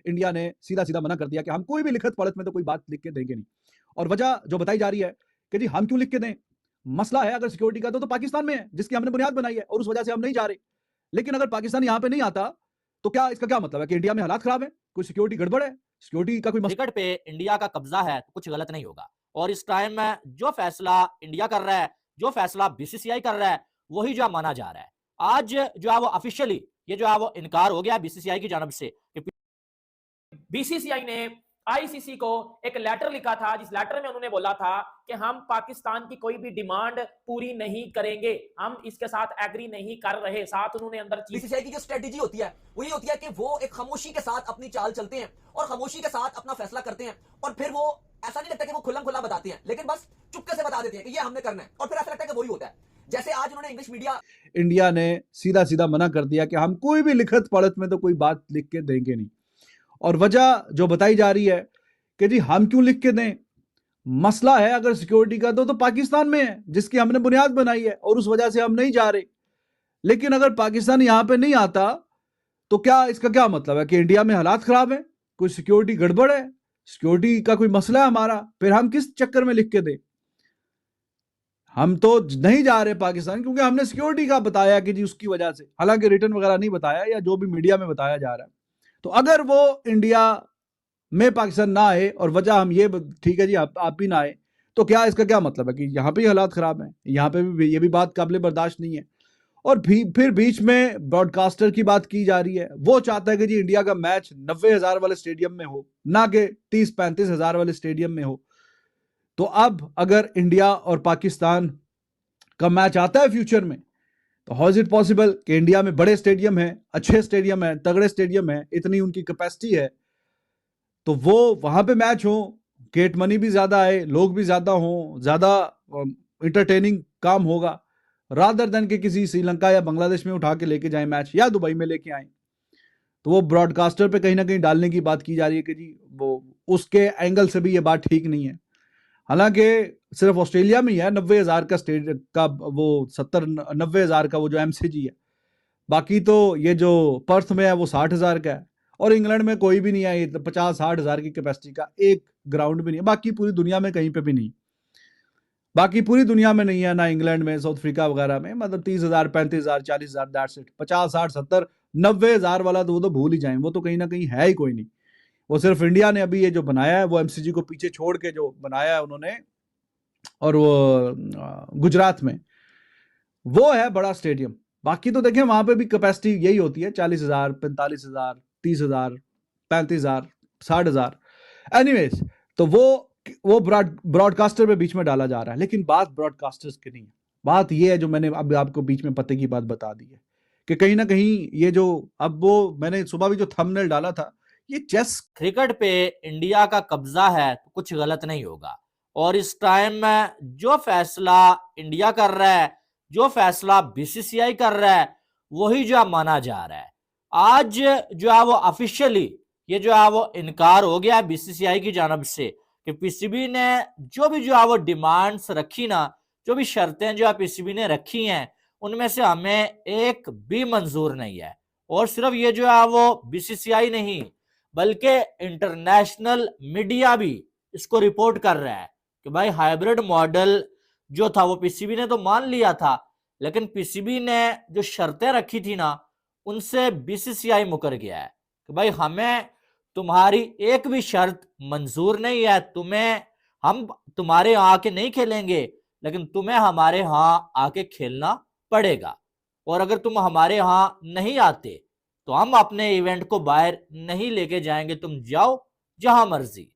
India ने सीधा सीधा मना कर दिया कि हम कोई भी लिखित पढ़त में तो कोई बात लिख के देंगे नहीं। और वजह जो बताई जा रही है कि जी हम क्यों लिख के दें, मसला है अगर सिक्योरिटी का तो पाकिस्तान में है जिसकी हमने बुनियाद बनाई है और उस वजह से हम नहीं जा रहे। लेकिन अगर पाकिस्तान यहाँ पे नहीं आता तो क्या इसका क्या मतलब है कि इंडिया में हालात खराब है, कोई सिक्योरिटी गड़बड़ है, सिक्योरिटी का कोई क्रिकेट पे इंडिया का कब्जा है तो कुछ गलत नहीं होगा। और इस टाइम में जो फैसला इंडिया कर रहा है, जो फैसला बीसीसीआई कर रहा है, वही जो माना जा रहा है। आज जो है वो ऑफिशियली ये जो है वो इनकार हो गया बीसीसीआई की जानब से कि बीसीसीआई ने आईसीसी को एक लेटर लिखा था, जिस लेटर में उन्होंने बोला था कि हम पाकिस्तान की कोई भी डिमांड पूरी नहीं करेंगे, हम इसके साथ एग्री नहीं कर रहे। साथ उन्होंने अंदर बीसीसीआई की जो स्ट्रेटेजी होती है वो ये होती है कि वो एक खामोशी के साथ अपनी चाल चलते हैं और खामोशी के साथ अपना फैसला करते हैं और फिर वो ऐसा नहीं लगता कि वो खुल्लम खुल्ला बताते हैं, लेकिन बस चुपके से बता देते हैं कि ये हमने करना है और फिर ऐसा लगता है कि वही होता है। जैसे आज उन्होंने इंग्लिश मीडिया इंडिया ने सीधा सीधा मना कर दिया कि हम कोई भी लिखित पढ़त में तो कोई बात लिख के देंगे नहीं। और वजह जो बताई जा रही है कि जी हम क्यों लिख के दें, मसला है अगर सिक्योरिटी का तो पाकिस्तान में है जिसकी हमने बुनियाद बनाई है और उस वजह से हम नहीं जा रहे। लेकिन अगर पाकिस्तान यहां पे नहीं आता तो क्या इसका क्या मतलब है कि इंडिया में हालात खराब है, कोई सिक्योरिटी गड़बड़ है, सिक्योरिटी का कोई मसला है हमारा, फिर हम किस चक्कर में लिख के दें। हम तो नहीं जा रहे पाकिस्तान क्योंकि हमने सिक्योरिटी का बताया कि जी उसकी वजह से, हालांकि रिटर्न वगैरह नहीं बताया या जो भी मीडिया में बताया जा रहा है। तो अगर वो इंडिया में पाकिस्तान ना आए और वजह हम ये ठीक है जी आप ही ना आए तो क्या इसका क्या मतलब है कि यहाँ पे हालात खराब हैं, यहाँ पे भी ये भी बात काबिल बर्दाश्त नहीं है। और फिर बीच में ब्रॉडकास्टर की बात की जा रही है, वो चाहता है कि जी इंडिया का मैच 90,000 वाले स्टेडियम में हो, ना कि 30-35 हजार वाले स्टेडियम में हो। तो अब अगर इंडिया और पाकिस्तान का मैच आता है फ्यूचर में तो हाउ इज इट पॉसिबल कि इंडिया में बड़े स्टेडियम है, अच्छे स्टेडियम है, तगड़े स्टेडियम है, इतनी उनकी कैपेसिटी है, तो वो वहां पे मैच हो, गेट मनी भी ज्यादा आए, लोग भी ज्यादा हो, ज्यादा इंटरटेनिंग काम होगा रादर देन के किसी श्रीलंका या बांग्लादेश में उठा के लेके जाए मैच या दुबई में लेके आए। तो वो ब्रॉडकास्टर पे कहीं ना कहीं डालने की बात की जा रही है कि जी वो उसके एंगल से भी ये बात ठीक नहीं है। हालांकि सिर्फ ऑस्ट्रेलिया में ही है 90,000 का स्टेट का, वो 70-90,000 का वो जो एमसीजी है, बाकी तो ये जो पर्थ में है वो 60,000 का है और इंग्लैंड में कोई भी नहीं है 50-60 हजार की कैपेसिटी का एक ग्राउंड भी नहीं है। बाकी पूरी दुनिया में कहीं पे भी नहीं, बाकी पूरी दुनिया में नहीं है, ना इंग्लैंड में, साउथ अफ्रीका वगैरह में, मतलब 30,000 35,000 40,000 दैट्स इट। 50-60-70-90,000 वाला तो वो तो भूल ही जाए, वो तो कहीं ना कहीं है ही कोई नहीं। वो सिर्फ इंडिया ने अभी ये जो बनाया है वो एमसीजी को पीछे छोड़ के जो बनाया है उन्होंने, और वो गुजरात में वो है बड़ा स्टेडियम। बाकी तो देखें वहां पे भी कैपेसिटी यही होती है 40,000 45,000 30,000 35,000 60,000। एनीवेज, तो वो ब्रॉडकास्टर पे बीच में डाला जा रहा है, लेकिन बात ब्रॉडकास्टर्स की नहीं है। बात ये है जो मैंने अब आपको बीच में पते की बात बता दी है कि कहीं ना कहीं ये जो अब वो मैंने सुबह भी जो थंबनेल डाला था, ये चेस क्रिकेट पे इंडिया का कब्जा है तो कुछ गलत नहीं होगा। और इस टाइम में जो फैसला इंडिया कर रहा है, जो फैसला बीसीसीआई कर रहा है, वही जो है माना जा रहा है। आज जो है वो ऑफिशियली ये जो है वो इनकार हो गया बीसीसीआई की जानब से कि पीसीबी ने जो है वो डिमांड्स रखी ना, जो भी शर्तें जो है पीसीबी ने रखी हैं, उनमें से हमें एक भी मंजूर नहीं है। और सिर्फ ये जो है वो बीसीसीआई नहीं बल्कि इंटरनेशनल मीडिया भी इसको रिपोर्ट कर रहा है कि भाई हाइब्रिड मॉडल जो था वो पीसीबी ने तो मान लिया था, लेकिन पीसीबी ने जो शर्तें रखी थी ना, उनसे बीसीसीआई मुकर गया है कि भाई हमें तुम्हारी एक भी शर्त मंजूर नहीं है, हम तुम्हारे यहाँ आके नहीं खेलेंगे, लेकिन तुम्हें हमारे यहाँ आके खेलना पड़ेगा। और अगर तुम हमारे यहाँ नहीं आते तो हम अपने इवेंट को बाहर नहीं लेके जाएंगे, तुम जाओ जहां मर्जी।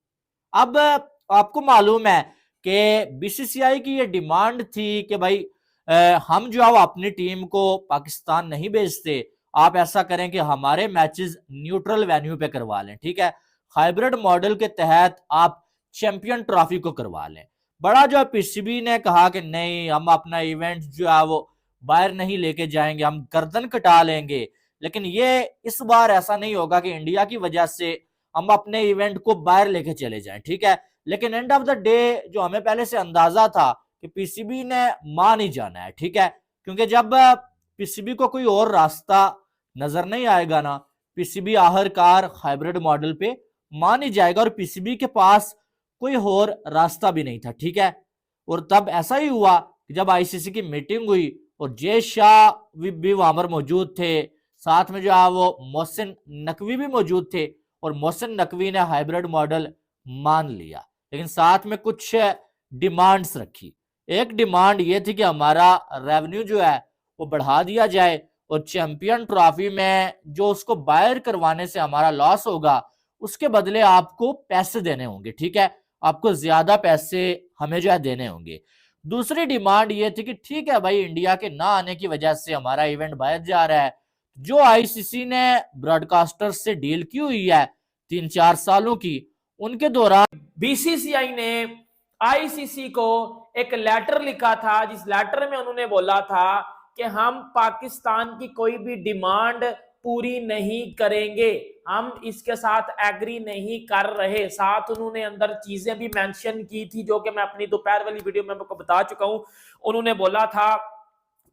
अब आपको मालूम है कि बीसीसीआई की ये डिमांड थी कि भाई हम जो है अपनी टीम को पाकिस्तान नहीं भेजते, आप ऐसा करें कि हमारे मैचेस न्यूट्रल वेन्यू पे करवा लें, ठीक है, हाइब्रिड मॉडल के तहत आप चैंपियन ट्रॉफी को करवा लें। बड़ा जो है पीसीबी ने कहा कि नहीं, हम अपना इवेंट जो है वो बाहर नहीं लेके जाएंगे, हम गर्दन कटा लेंगे। लेकिन ये इस बार ऐसा नहीं होगा कि इंडिया की वजह से हम अपने इवेंट को बाहर लेके चले जाएं, ठीक है। लेकिन एंड ऑफ द डे जो हमें पहले से अंदाजा था कि पीसीबी ने मान ही जाना है, ठीक है, क्योंकि जब पीसीबी को कोई और रास्ता नजर नहीं आएगा ना, पीसीबी आखिरकार हाइब्रिड मॉडल पे मान ही जाएगा और पीसीबी के पास कोई और रास्ता भी नहीं था, ठीक है। और तब ऐसा ही हुआ कि जब आईसीसी की मीटिंग हुई और जय शाह भी वहां पर मौजूद थे, साथ में जो है वो मोहसिन नकवी भी मौजूद थे और मोहसिन नकवी ने हाइब्रिड मॉडल मान लिया, लेकिन साथ में कुछ डिमांड्स रखी। एक डिमांड ये थी कि हमारा रेवेन्यू जो है वो बढ़ा दिया जाए और चैंपियन ट्रॉफी में जो उसको बायर करवाने से हमारा लॉस होगा उसके बदले आपको पैसे देने होंगे, ठीक है, आपको ज्यादा पैसे हमें जो है देने होंगे। दूसरी डिमांड ये थी कि ठीक है भाई, इंडिया के ना आने की वजह से हमारा इवेंट बाहर जा रहा है, जो आईसीसी ने ब्रॉडकास्टर से डील की हुई है 3-4 सालों की, उनके दौरान बीसीसीआई ने आईसीसी को एक लेटर लिखा था, जिस लेटर में उन्होंने बोला था कि हम पाकिस्तान की कोई भी डिमांड पूरी नहीं करेंगे, हम इसके साथ एग्री नहीं कर रहे। साथ उन्होंने अंदर चीजें भी मेंशन की थी जो कि मैं अपनी दोपहर वाली वीडियो में आपको बता चुका हूं। उन्होंने बोला था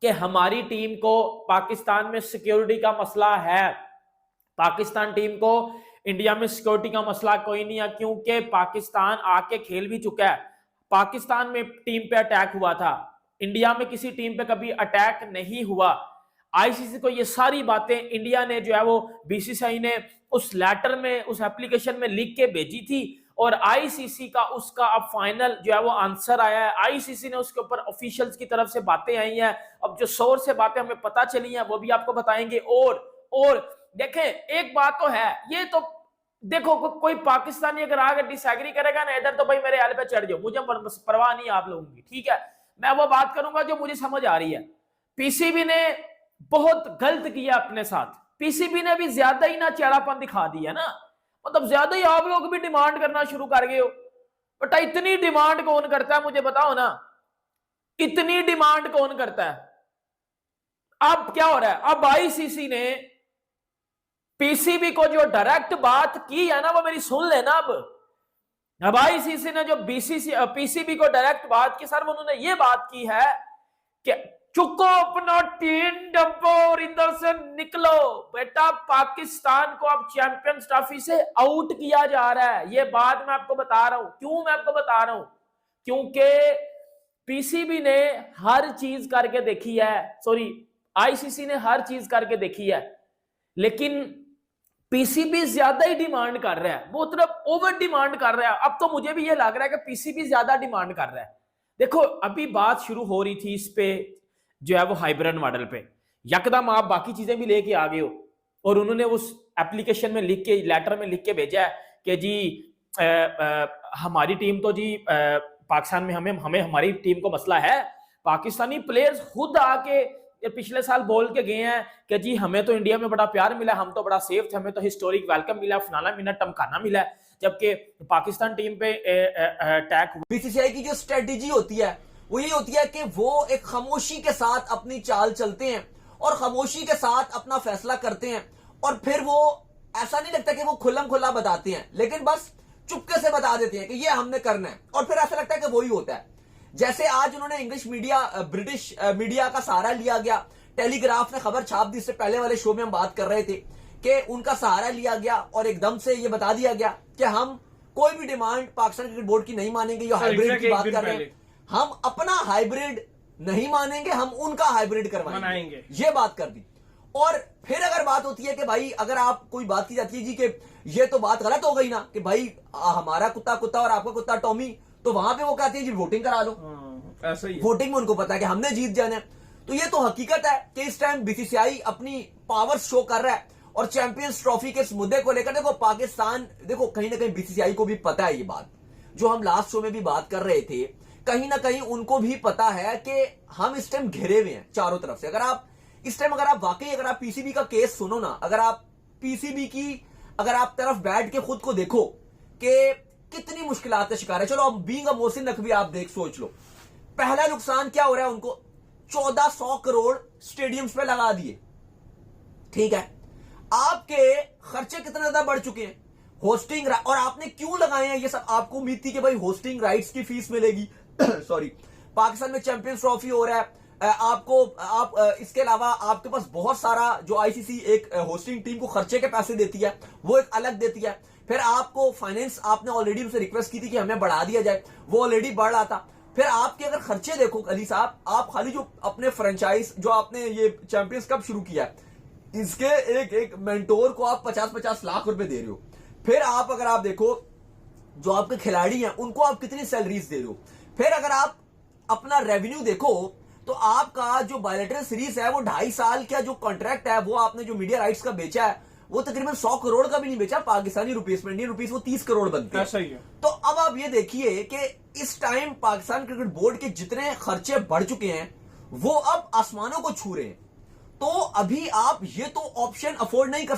कि हमारी टीम को पाकिस्तान में सिक्योरिटी का मसला है, पाकिस्तान टीम को इंडिया में सिक्योरिटी का मसला कोई नहीं है, क्योंकि पाकिस्तान आके खेल भी चुका है। पाकिस्तान में टीम पे अटैक हुआ था, इंडिया में किसी टीम पे कभी अटैक नहीं हुआ। आईसीसी को ये सारी बातें इंडिया ने जो है वो बीसीसीआई ने उस लेटर में, उस एप्लीकेशन में लिख के भेजी थी और आईसीसी का उसका अब फाइनल जो है वो आंसर आया है। आईसीसी ने उसके ऊपर ऑफिशियल्स की तरफ से बातें आई हैं, अब जो सोर्स से बातें हमें पता चली हैं वो भी आपको बताएंगे। और देखें, एक बात तो है, ये तो देखो कोई पाकिस्तानी अगर आगे डिसएग्री करेगा ना इधर, तो भाई मेरे हाल पे चढ़ जाओ, मुझे परवाह नहीं आप लोगों की, ठीक है। मैं वो बात करूंगा जो मुझे समझ आ रही है। पीसीबी ने बहुत गलत किया अपने साथ, पीसीबी ने भी ज्यादा ही ना चेहरापन दिखा दिया ना, मतलब ज्यादा ही आप लोग भी डिमांड करना शुरू कर गए हो। बेटा इतनी डिमांड कौन करता है, मुझे बताओ ना, इतनी डिमांड कौन करता है। अब क्या हो रहा है, अब आईसीसी ने पीसीबी को जो डायरेक्ट बात की है ना, वो मेरी सुन लेना। अब आईसीसी ने जो पीसीबी को डायरेक्ट बात की, सर उन्होंने ये बात की है कि चुको अपना टीम डब्बो और इधर से निकलो। बेटा पाकिस्तान को अब चैंपियंस ट्रॉफी से आउट किया जा रहा है, ये बात मैं आपको बता रहा हूं। क्यों मैं आपको बता रहा हूं, क्योंकि पीसीबी ने हर चीज करके देखी है, सॉरी आईसीसी ने हर चीज करके देखी है, लेकिन पीसीबी ज्यादा ही डिमांड कर रहा है, वो तरफ ओवर डिमांड कर रहा है। अब तो मुझे भी ये लग रहा है कि पीसीबी ज्यादा डिमांड कर रहा है। देखो अभी बात शुरू हो रही थी इस पे जो है वो हाइब्रिड मॉडल पे, यकदम आप बाकी चीजें भी लेके आ गए हो और उन्होंने उस एप्लीकेशन में लिख के, लेटर में लिख के भेजा है कि जी हमारी टीम तो जी पाकिस्तान में हमें हमारी टीम को मसला है। पाकिस्तानी प्लेयर्स खुद आके पिछले साल बोल के गए हैं कि जी हमें तो इंडिया में बड़ा प्यार मिला, हम तो बड़ा सेफ थे, हमें तो हिस्टोरिक वेलकम मिला, फलाना मिला, टमकाना मिला, जबकि पाकिस्तान टीम पे अटैक हुआ। बीसीसीआई की जो स्ट्रेटेजी होती है वो ये होती है कि वो एक खामोशी के साथ अपनी चाल चलते हैं और खामोशी के साथ अपना फैसला करते हैं, और फिर वो ऐसा नहीं लगता कि वो खुल्लम खुल्ला बताते हैं, लेकिन बस चुपके से बता देते हैं कि ये हमने करना है, और फिर ऐसा लगता है कि वही होता है। जैसे आज उन्होंने इंग्लिश मीडिया, ब्रिटिश मीडिया का सहारा लिया गया, टेलीग्राफ ने खबर छाप दी, इससे पहले वाले शो में हम बात कर रहे थे कि उनका सहारा लिया गया और एकदम से ये बता दिया गया कि हम कोई भी डिमांड पाकिस्तान क्रिकेट बोर्ड की नहीं मानेंगे। ये हाइब्रिड की बात कर रहे हैं, हम अपना हाइब्रिड नहीं मानेंगे, हम उनका हाइब्रिड करवाएंगे, ये बात कर दी। और फिर अगर बात होती है कि भाई अगर आप कोई बात की जाती है जी कि ये तो बात गलत हो गई ना कि भाई हमारा कुत्ता कुत्ता और आपका कुत्ता टॉमी, तो वहां पे वो कहते हैं जी वोटिंग करा लो। ऐसा ही वोटिंग में उनको पता है कि हमने जीत जाना है। तो ये तो हकीकत है कि इस टाइम बीसीसीआई अपनी पावर शो कर रहा है और चैंपियंस ट्रॉफी के इस मुद्दे को लेकर देखो पाकिस्तान, देखो कहीं ना कहीं बीसीसीआई को भी पता है ये बात, जो हम लास्ट शो में भी बात कर रहे थे, कहीं ना कहीं उनको भी पता है कि हम इस टाइम घिरे हुए हैं चारों तरफ से। अगर आप इस टाइम वाकई अगर आप पीसीबी का केस सुनो ना, अगर आप पीसीबी की अगर आप तरफ बैठ के खुद को देखो कि कितनी मुश्किलात का शिकार है। चलो अब बीइंग अ मोहसिन नकवी आप सोच लो, पहला नुकसान क्या हो रहा है उनको, 1400 करोड़ स्टेडियम्स पे लगा दिए, ठीक है। आपके खर्चे कितने ज्यादा बढ़ चुके हैं, होस्टिंग, और आपने क्यों लगाए हैं ये सब, आपको उम्मीद थी कि भाई होस्टिंग राइट्स की फीस मिलेगी सॉरी, पाकिस्तान में चैंपियंस ट्रॉफी हो रहा है, इसके अलावा आपके पास बहुत सारा जो आईसीसी एक होस्टिंग टीम को खर्चे के पैसे देती है वो एक अलग देती है। फिर आपको फाइनेंस, आपने ऑलरेडी उनसे रिक्वेस्ट की थी कि हमें बढ़ा दिया जाए, वो ऑलरेडी बढ़ रहा था। फिर आपके अगर खर्चे देखो अली साहब, आप खाली जो अपने फ्रेंचाइज जो आपने ये चैंपियंस कप शुरू किया इसके एक मेंटोर को आप 50-50 लाख रुपए दे रहे हो। फिर अगर आप देखो जो आपके खिलाड़ी हैं उनको आप कितनी सैलरीज दे रहे हो। फिर अगर आप अपना रेवेन्यू देखो तो आपका जो बायलैटरल सीरीज है वो 2.5 साल का जो कॉन्ट्रैक्ट है, वो आपने जो मीडिया राइट्स का बेचा है वो तकरीबन 100 करोड़ का भी नहीं बेचा पाकिस्तानी रुपीस में, इंडियन रुपीस वो 30 करोड़ बनते हैं। सही है। तो अब आप ये देखिए कि इस टाइम पाकिस्तान क्रिकेट बोर्ड के जितने खर्चे बढ़ चुके हैं वो अब आसमानों को छू रहे हैं। तो अभी आप ये तो ऑप्शन अफोर्ड नहीं कर